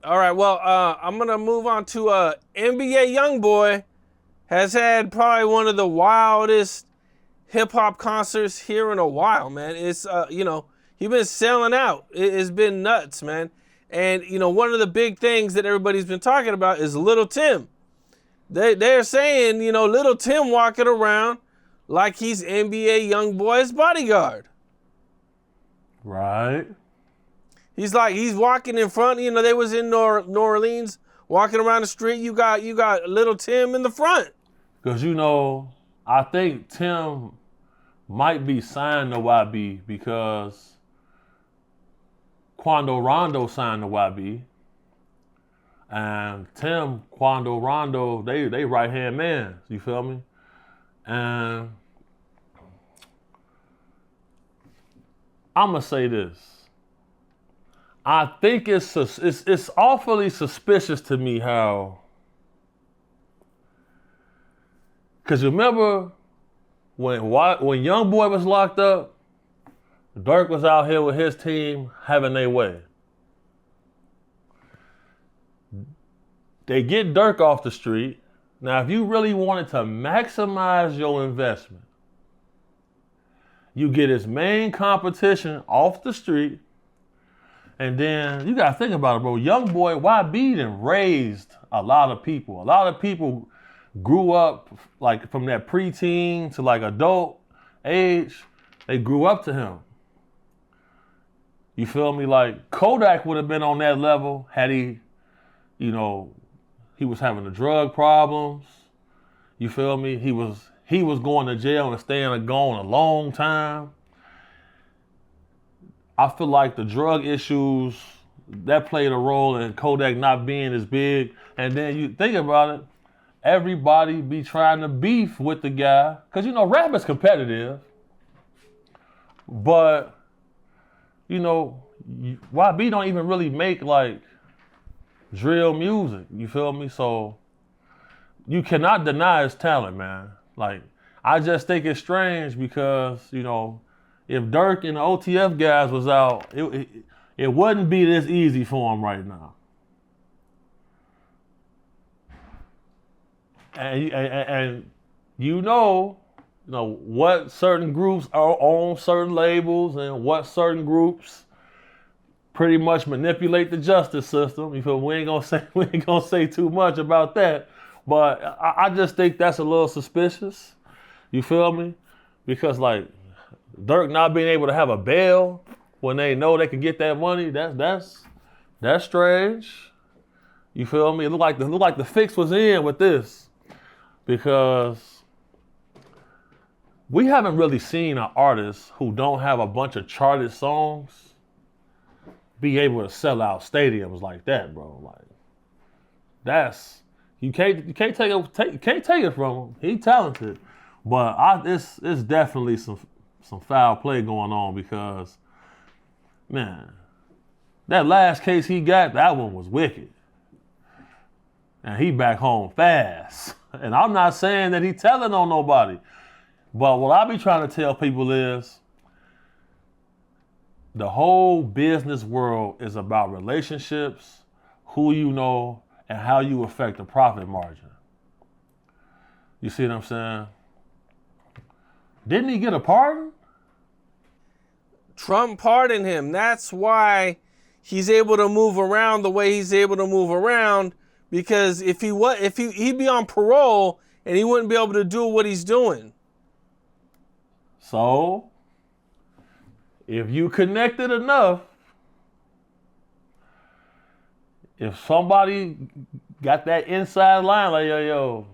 All right, well, I'm gonna move on to NBA Youngboy has had probably one of the wildest hip hop concerts here in a while, man. It's he's been selling out. It's been nuts, man. And one of the big things that everybody's been talking about is Little Tim. They're saying Little Tim walking around like he's NBA Youngboy's bodyguard. Right. He's walking in front. They was in New Orleans walking around the street. You got Little Tim in the front. Because, I think Tim might be signed to YB because Quando Rondo signed to YB. And Tim, Quando, Rondo, they right-hand man. You feel me? And I'm going to say this. I think it's awfully suspicious to me how, because remember when Youngboy was locked up, Dirk was out here with his team having their way. They get Dirk off the street. Now, if you really wanted to maximize your investment, you get his main competition off the street. And then you gotta think about it, bro. Youngboy, YB done raised a lot of people. A lot of people grew up like from that preteen to like adult age. They grew up to him. You feel me? Like Kodak would have been on that level had he was having the drug problems. You feel me? He was going to jail and staying gone a long time. I feel like the drug issues, that played a role in Kodak not being as big. And then you think about it, everybody be trying to beef with the guy. Because, rap is competitive. But, YB don't even really make, like, drill music. You feel me? So, you cannot deny his talent, man. Like, I just think it's strange because, if Dirk and the OTF guys was out, it wouldn't be this easy for him right now. And what certain groups are on certain labels and what certain groups pretty much manipulate the justice system. You feel me? We ain't gonna say too much about that, but I just think that's a little suspicious. You feel me? Because like Dirk not being able to have a bail when they know they can get that money, that's strange. You feel me? It looked like the fix was in with this. Because we haven't really seen an artist who don't have a bunch of charted songs be able to sell out stadiums like that, bro. Like that's you can't take it from him. He's talented, but it's definitely some foul play going on because, man, that last case he got, that one was wicked. And he back home fast. And I'm not saying that he telling on nobody. But what I be trying to tell people is the whole business world is about relationships, who you know, and how you affect the profit margin. You see what I'm saying? Didn't he get a pardon? Trump pardoned him. That's why he's able to move around the way he's able to move around. Because if he'd be on parole and he wouldn't be able to do what he's doing. So, if you connected enough, if somebody got that inside line, like yo,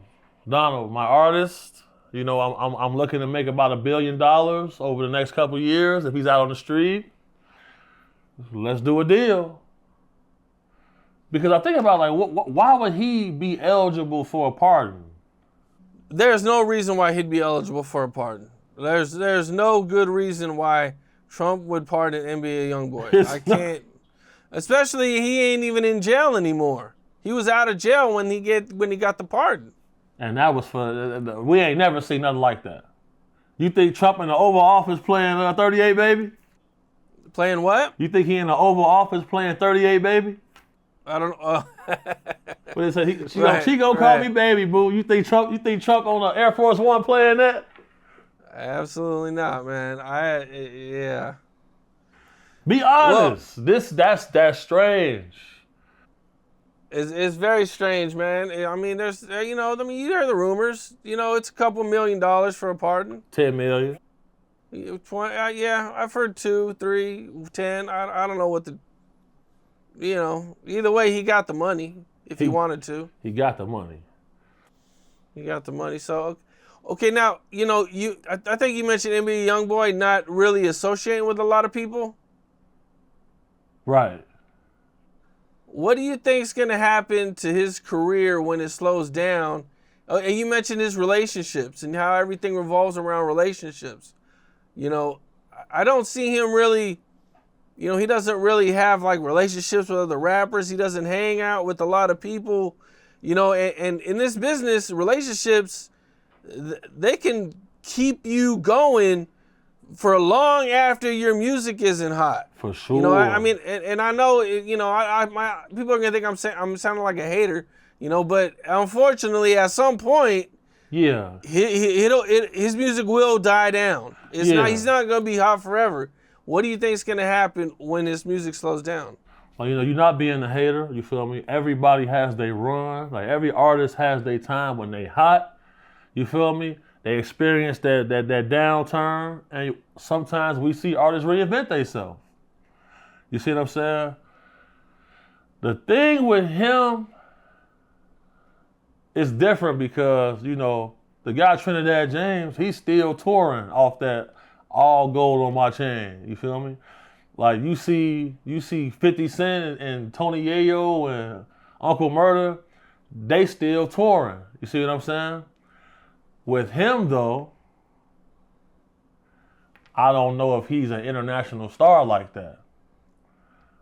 Donald, my artist, I'm looking to make about $1 billion over the next couple of years. If he's out on the street, let's do a deal. Because I think about why would he be eligible for a pardon? There's no reason why he'd be eligible for a pardon. There's no good reason why Trump would pardon NBA Youngboy. I can't. Especially he ain't even in jail anymore. He was out of jail when he got the pardon. And that was we ain't never seen nothing like that. You think Trump in the Oval Office playing 38 baby? Playing what? You think he in the Oval Office playing 38 baby? I don't. But they said she gonna call me baby boo. You think Trump on the Air Force One playing that? Absolutely not, man. Yeah. Be honest. That's strange. It's very strange, man. I mean, there's, you hear the rumors. It's a couple $1 million for a pardon. 10 million. Yeah, I've heard 2, 3, 10. I don't know what the, either way, he got the money if he wanted to. He got the money. He got the money. So, okay, now, I think you mentioned NBA Youngboy not really associating with a lot of people. Right. What do you think is going to happen to his career when it slows down? And you mentioned his relationships and how everything revolves around relationships. I don't see him really, he doesn't really have like relationships with other rappers. He doesn't hang out with a lot of people, and in this business, relationships, they can keep you going for long after your music isn't hot. For sure. I mean, and I know, my people are gonna think I'm sounding like a hater, but unfortunately, at some point, yeah, his music will die down. He's not gonna be hot forever. What do you think is gonna happen when his music slows down? Well, you're not being a hater. You feel me? Everybody has their run. Like every artist has their time when they hot. You feel me? They experience that downturn, and sometimes we see artists reinvent themselves. You see what I'm saying? The thing with him is different because, the guy Trinidad James, he's still touring off that all gold on my chain. You feel me? Like you see 50 Cent and Tony Yayo and Uncle Murder, they still touring. You see what I'm saying? With him, though, I don't know if he's an international star like that.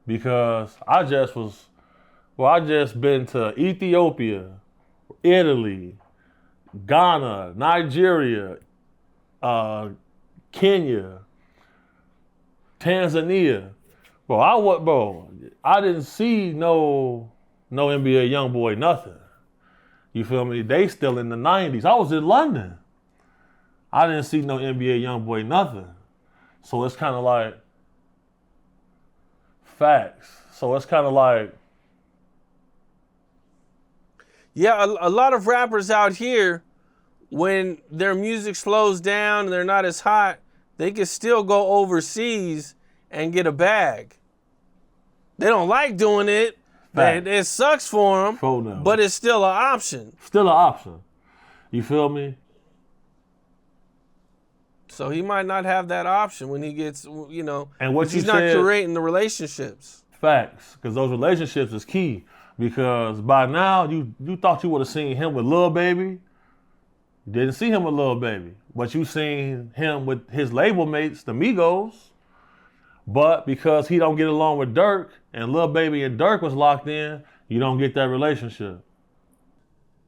Because I just been to Ethiopia, Italy, Ghana, Nigeria, Kenya, Tanzania. I didn't see no NBA Youngboy nothing. You feel me? They still in the 90s. I was in London. I didn't see no NBA Youngboy nothing. So it's kind of like facts. So it's kind of like, yeah, a lot of rappers out here, when their music slows down and they're not as hot, they can still go overseas and get a bag. They don't like doing it. It sucks for them, but it's still an option. Still an option. You feel me? So he might not have that option when he gets, and what he's not curating the relationships. Facts, because those relationships is key. Because by now, you thought you would have seen him with Lil Baby. You didn't see him with Lil Baby. But you seen him with his label mates, the Migos. But because he don't get along with Dirk, and Lil Baby and Dirk was locked in, you don't get that relationship.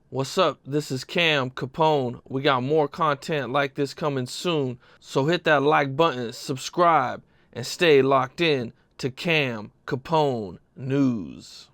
What's up? This is Cam Capone. We got more content like this coming soon. So hit that like button, subscribe, and stay locked in to Cam Capone News.